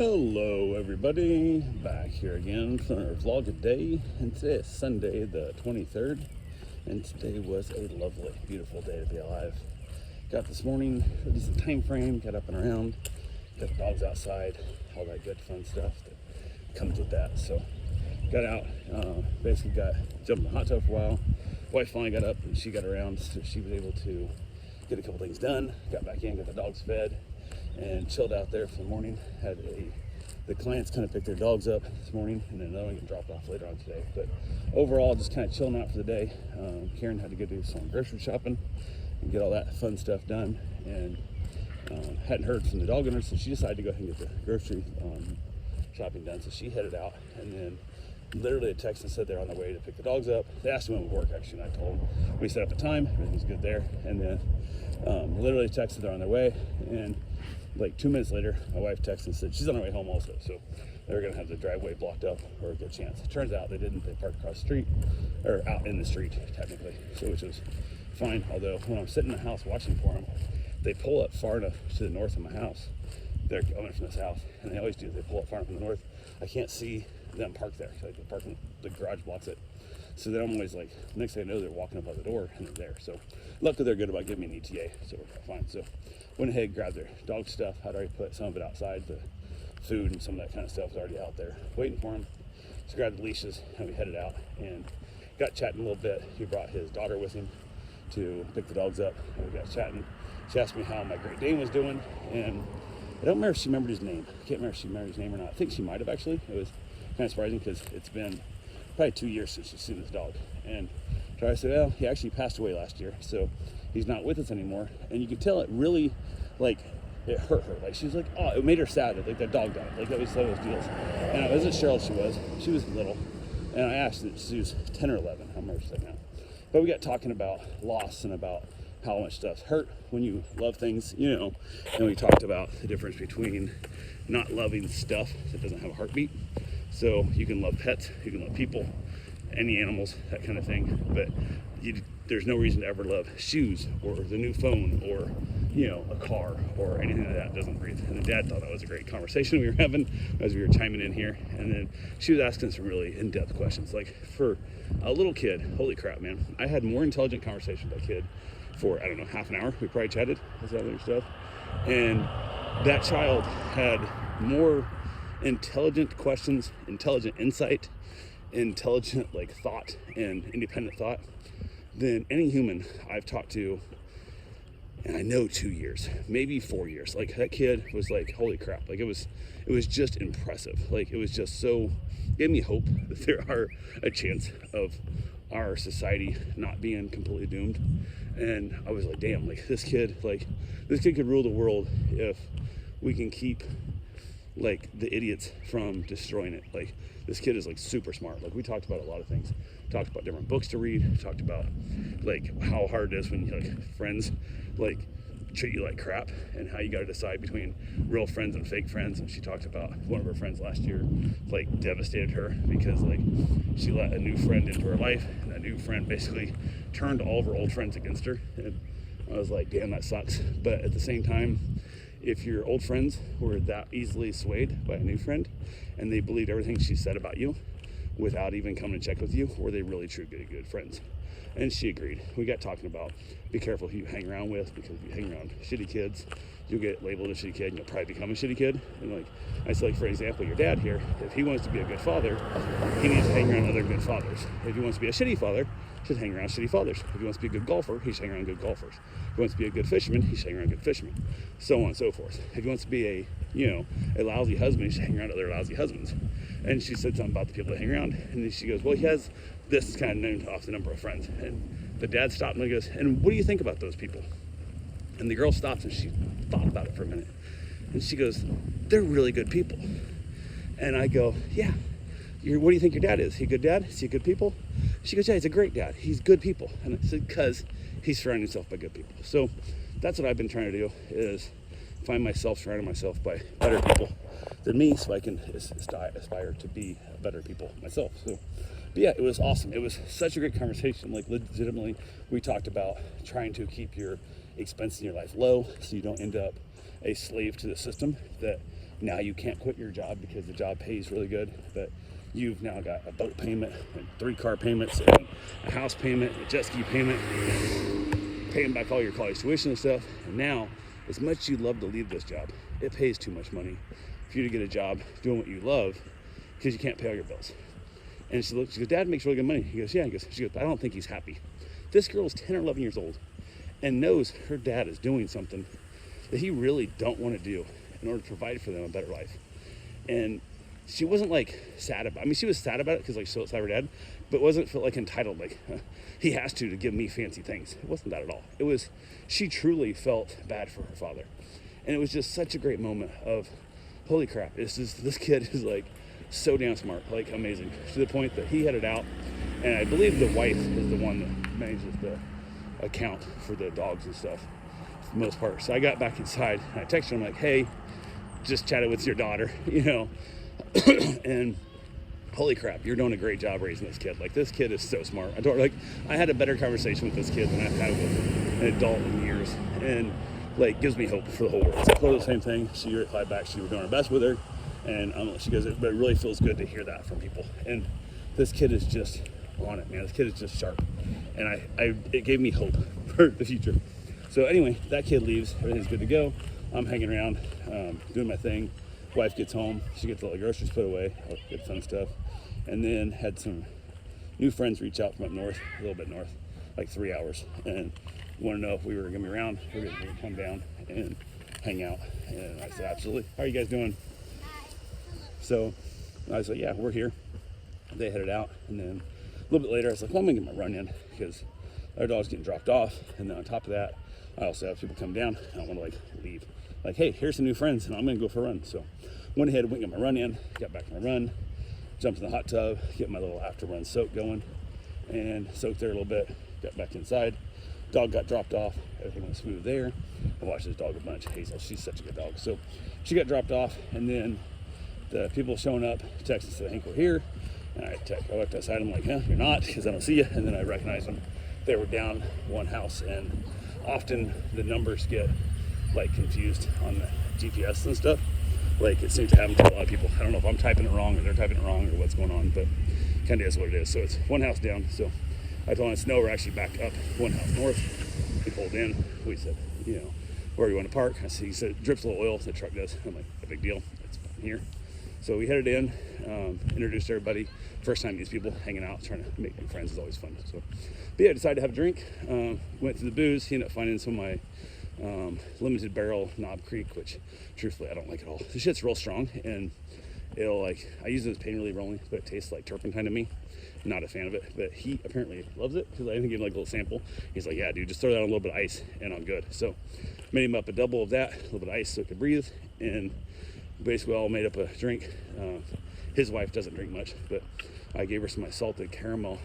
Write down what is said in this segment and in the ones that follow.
Hello everybody, back here again for our vlog a day, and today is Sunday the 23rd, and today was a lovely, beautiful day to be alive. Got this morning, a decent time frame, got up and around, got the dogs outside, all that good fun stuff that comes with that. So got out, basically jumped in the hot tub for a while. Wife finally got up and she got around, so she was able to get a couple things done, got back in, got the dogs fed, and chilled out there for the morning. The clients kind of picked their dogs up this morning, and then another one get dropped off later on today. But overall, just kind of chilling out for the day. Karen had to go do some grocery shopping and get all that fun stuff done, and hadn't heard from the dog owner, so she decided to go ahead and get the grocery shopping done. So she headed out, and then literally a text and said they're on their way to pick the dogs up. They asked me when we work, actually, and I told them we set up a time, everything's good there, and then literally texted they're on their way, and like 2 minutes later, my wife texted and said she's on her way home also, so they were gonna have the driveway blocked up or a good chance. It turns out they didn't. They parked across the street, or out in the street technically, so which was fine. Although when I'm sitting in the house watching for them, they pull up far enough to the north of my house. They're coming from the south, and they always do. They pull up far enough from the north. I can't see them park there. Like the parking, the garage blocks it. So then I'm always like, next thing I know, they're walking up by the door and they're there. So luckily they're good about giving me an ETA, so we're fine. So went ahead and grabbed their dog stuff. I'd already put some of it outside. The food and some of that kind of stuff was already out there waiting for him. So grabbed the leashes and we headed out and got chatting a little bit. He brought his daughter with him to pick the dogs up, and we got chatting. She asked me how my Great Dane was doing, and I don't remember if she remembered his name. I can't remember if she remembered his name or not. I think she might have actually. It was kind of surprising because it's been probably 2 years since she's seen this dog. And so I said, well, he actually passed away last year, so he's not with us anymore. And you could tell it really, like, it hurt her. Like, she was like, oh, it made her sad that, like, that dog died. Like, that was one of those deals. And I wasn't sure how old she was. She was little. And I asked that she was 10 or 11. I don't remember she's like now. But we got talking about loss and about how much stuff hurt when you love things, you know. And we talked about the difference between not loving stuff that doesn't have a heartbeat. So you can love pets, you can love people, any animals, that kind of thing, but there's no reason to ever love shoes or the new phone or, you know, a car or anything like that doesn't breathe. And the dad thought that was a great conversation we were having as we were chiming in here. And then she was asking some really in-depth questions. Like, for a little kid, holy crap, man, I had more intelligent conversation with that kid for, I don't know, half an hour. We probably chatted, this other stuff. And that child had more intelligent questions, intelligent insight, intelligent like thought and independent thought than any human I've talked to, and I know 2 years, maybe 4 years. Like, that kid was like, holy crap, like it was just impressive. Like, it was just so, gave me hope that there are a chance of our society not being completely doomed. And I was like, damn, like this kid could rule the world if we can keep like the idiots from destroying it. Like, this kid is like super smart. Like, we talked about a lot of things, talked about different books to read, talked about like how hard it is when like friends like treat you like crap, and how you got to decide between real friends and fake friends. And she talked about one of her friends last year like devastated her because like she let a new friend into her life, and that new friend basically turned all of her old friends against her. And I was like, damn, that sucks. But at the same time, if your old friends were that easily swayed by a new friend and they believed everything she said about you without even coming to check with you, were they really true good friends? And she agreed. We got talking about, be careful who you hang around with, because if you hang around shitty kids, you'll get labeled a shitty kid and you'll probably become a shitty kid. And like, I said, like, for example, your dad here, if he wants to be a good father, he needs to hang around other good fathers. If he wants to be a shitty father, he should hang around shitty fathers. If he wants to be a good golfer, he should hang around good golfers. If he wants to be a good fisherman, he should hang around good fishermen, so on and so forth. If he wants to be a lousy husband, he should hang around other lousy husbands. And she said something about the people that hang around, and then she goes, well, he has this kind of named off the number of friends. And the dad stopped and he goes, and what do you think about those people? And the girl stops and she thought about it for a minute. And she goes, they're really good people. And I go, yeah. What do you think your dad is? He a good dad? Is he a good people? She goes, yeah, he's a great dad. He's good people. And I said, because he's surrounding himself by good people. So that's what I've been trying to do, is find myself surrounding myself by better people than me, so I can aspire to be better people myself. So, but yeah, it was awesome. It was such a great conversation. Like, legitimately, we talked about trying to keep your expenses in your life low so you don't end up a slave to the system that now you can't quit your job because the job pays really good, but you've now got a boat payment and 3 car payments and a house payment, a jet ski payment, paying back all your college tuition and stuff. And now, as much as you'd love to leave this job, it pays too much money for you to get a job doing what you love because you can't pay all your bills. And she goes, Dad makes really good money. He goes, yeah. She goes, I don't think he's happy. This girl is 10 or 11 years old and knows her dad is doing something that he really don't want to do in order to provide for them a better life. And she wasn't like sad about it. I mean, she was sad about it because like she felt sad for her dad, but wasn't felt like entitled, like he has to give me fancy things. It wasn't that at all. It was, she truly felt bad for her father. And it was just such a great moment of, holy crap, this kid is like so damn smart, like amazing, to the point that he headed out, and I believe the wife is the one that manages the account for the dogs and stuff for the most part. So I got back inside and I texted him like, hey, just chatted with your daughter, you know, and holy crap, you're doing a great job raising this kid. Like, this kid is so smart. I had a better conversation with this kid than I've had with an adult in years, and like gives me hope for the whole world. So Chloe, the same thing. She replied back, she was doing her best with her, and she goes, but it really feels good to hear that from people. And this kid is just on it, man. This kid is just sharp, and it gave me hope for the future. So anyway, that kid leaves, everything's good to go. I'm hanging around, doing my thing. Wife gets home, she gets all the groceries put away, all the good fun stuff, and then had some new friends reach out from up north, a little bit north, like 3 hours, and want to know if we were gonna be around, we were gonna come down and hang out. And I said, absolutely. How are you guys doing? So I was like, yeah, we're here. They headed out, and then a little bit later, I was like, well, I'm gonna get my run in because our dog's getting dropped off, and then on top of that, I also have people come down. I don't want to like leave. Like, hey, here's some new friends, and I'm gonna go for a run. So went ahead, went and got my run in, got back on my run, jumped in the hot tub, get my little after run soak going, and soaked there a little bit, got back inside. Dog got dropped off, everything went smooth there. I watched this dog a bunch, Hazel, she's such a good dog. So she got dropped off, and then the people showing up texted and said, I think we're here. And I walked outside, I'm like, huh, you're not, because I don't see you. And then I recognized them. They were down one house, and often the numbers get like confused on the GPS and stuff. Like, it seems to happen to a lot of people. I don't know if I'm typing it wrong or they're typing it wrong or what's going on, but kind of is what it is. So it's one house down. So I told him, no, we're actually back up one house north. We pulled in. We said, you know, where do you want to park? He said, it drips a little oil. The truck does. I'm like, a big deal. It's fine here. So we headed in, introduced everybody. First time these people hanging out, trying to make new friends is always fun. So, but yeah, decided to have a drink. Went to the booze. He ended up finding some of my limited barrel Knob Creek, which truthfully I don't like at all. The shit's real strong, and it'll like, I use it as pain relief only, but it tastes like turpentine to me. Not a fan of it, but he apparently loves it because I even gave him like a little sample. He's like, yeah, dude, just throw that on a little bit of ice and I'm good. So made him up a double of that, a little bit of ice so it could breathe, and basically all made up a drink. His wife doesn't drink much, but I gave her some of my salted caramel.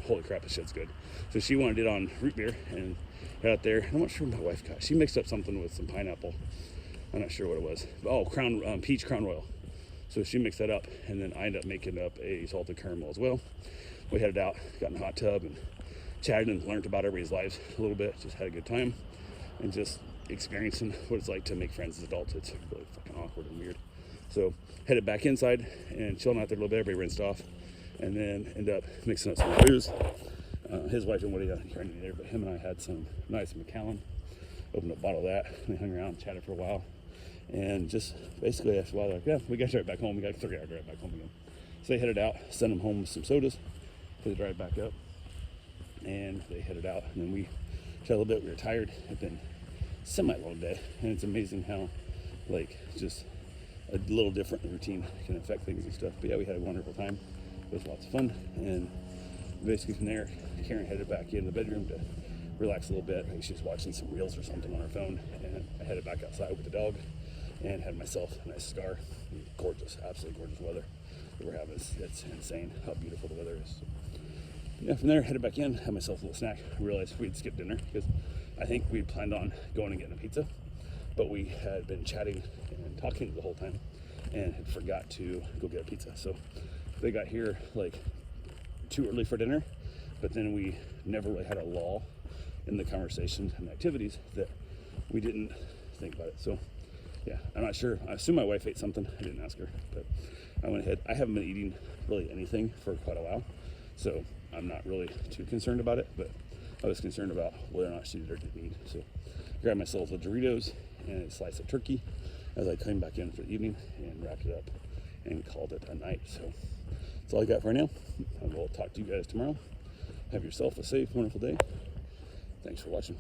Holy crap, this shit's good. So she wanted it on root beer and got out there. I'm not sure what my wife got. She mixed up something with some pineapple. I'm not sure what it was. Oh, peach Crown Royal. So she mixed that up, and then I ended up making up a salted caramel as well. We headed out, got in the hot tub, and chatted and learned about everybody's lives a little bit. Just had a good time, and just experiencing what it's like to make friends as adults. It's really fucking awkward and weird. So headed back inside and chilling out there a little bit. Everybody rinsed off, and then ended up mixing up some booze. His wife didn't want to hear anything there, but him and I had some nice Macallan. Opened up a bottle of that, and we hung around and chatted for a while. And just basically after a while, they're like, yeah, we got to drive back home. We got a 3-hour drive back home again. So they headed out, sent them home with some sodas for the drive back up. And they headed out, and then we chatted a little bit. We were tired. It's been semi-long day, and it's amazing how, like, just a little different routine can affect things and stuff. But yeah, we had a wonderful time. It was lots of fun. And basically from there, Karen headed back in the bedroom to relax a little bit. I think she was watching some reels or something on her phone, and I headed back outside with the dog and had myself a nice cigar. Gorgeous, absolutely gorgeous weather that we're having. It's insane how beautiful the weather is. So, yeah, from there, headed back in, had myself a little snack. I realized we'd skipped dinner because I think we planned on going and getting a pizza, but we had been chatting and talking the whole time and had forgot to go get a pizza. So they got here like too early for dinner, but then we never really had a lull in the conversation and activities that we didn't think about it. So yeah, I'm not sure. I assume my wife ate something. I didn't ask her, but I went ahead. I haven't been eating really anything for quite a while, so I'm not really too concerned about it, but I was concerned about whether or not she did or didn't eat. So I grabbed myself the Doritos and a slice of turkey as I came back in for the evening and wrapped it up and called it a night. So that's all I got for now. I will talk to you guys tomorrow. Have yourself a safe, wonderful day. Thanks for watching.